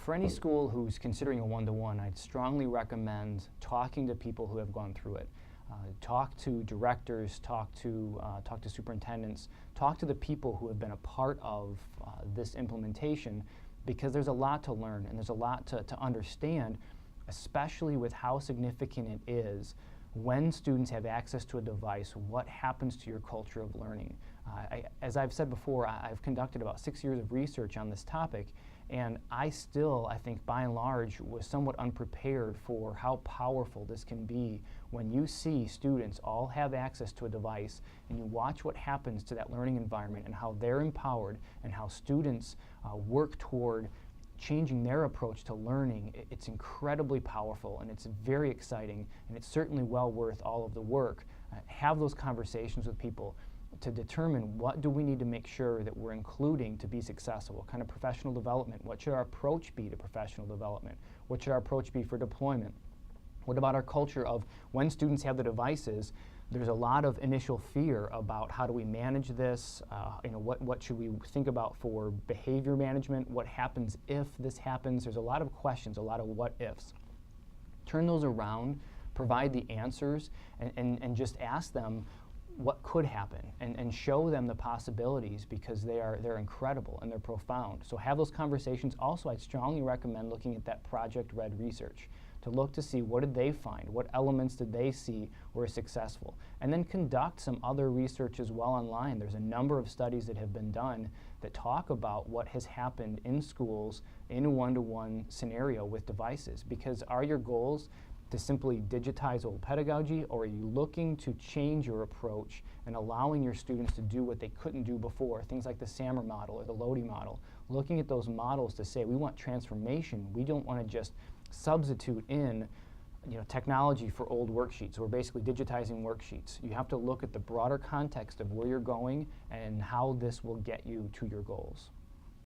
For any school who's considering a one-to-one, I'd strongly recommend talking to people who have gone through it. Talk to directors, talk to superintendents, talk to the people who have been a part of this implementation, because there's a lot to learn and there's a lot to understand, especially with how significant it is when students have access to a device. What happens to your culture of learning? As I've said before, I've conducted about 6 years of research on this topic, and I think by and large was somewhat unprepared for how powerful this can be when you see students all have access to a device and you watch what happens to that learning environment and how they're empowered and how students work toward changing their approach to learning. It's incredibly powerful and it's very exciting, and it's certainly well worth all of the work. Have those conversations with people to determine what do we need to make sure that we're including to be successful. What kind of professional development? What should our approach be to professional development? What should our approach be for deployment? What about our culture of when students have the devices? There's a lot of initial fear about how do we manage this, what should we think about for behavior management, what happens if this happens. There's a lot of questions, a lot of what ifs. Turn those around, provide the answers, and just ask them what could happen, and show them the possibilities, because they're incredible and they're profound. So have those conversations. Also, I'd strongly recommend looking at that Project Red research to look to see what did they find, what elements did they see were successful, and then conduct some other research as well online. There's a number of studies that have been done that talk about what has happened in schools in a one-to-one scenario with devices. Because are your goals to simply digitize old pedagogy, or are you looking to change your approach and allowing your students to do what they couldn't do before? Things like the SAMR model or the Lodi model. Looking at those models to say we want transformation. We don't want to just substitute in technology for old worksheets. We're basically digitizing worksheets. You have to look at the broader context of where you're going and how this will get you to your goals.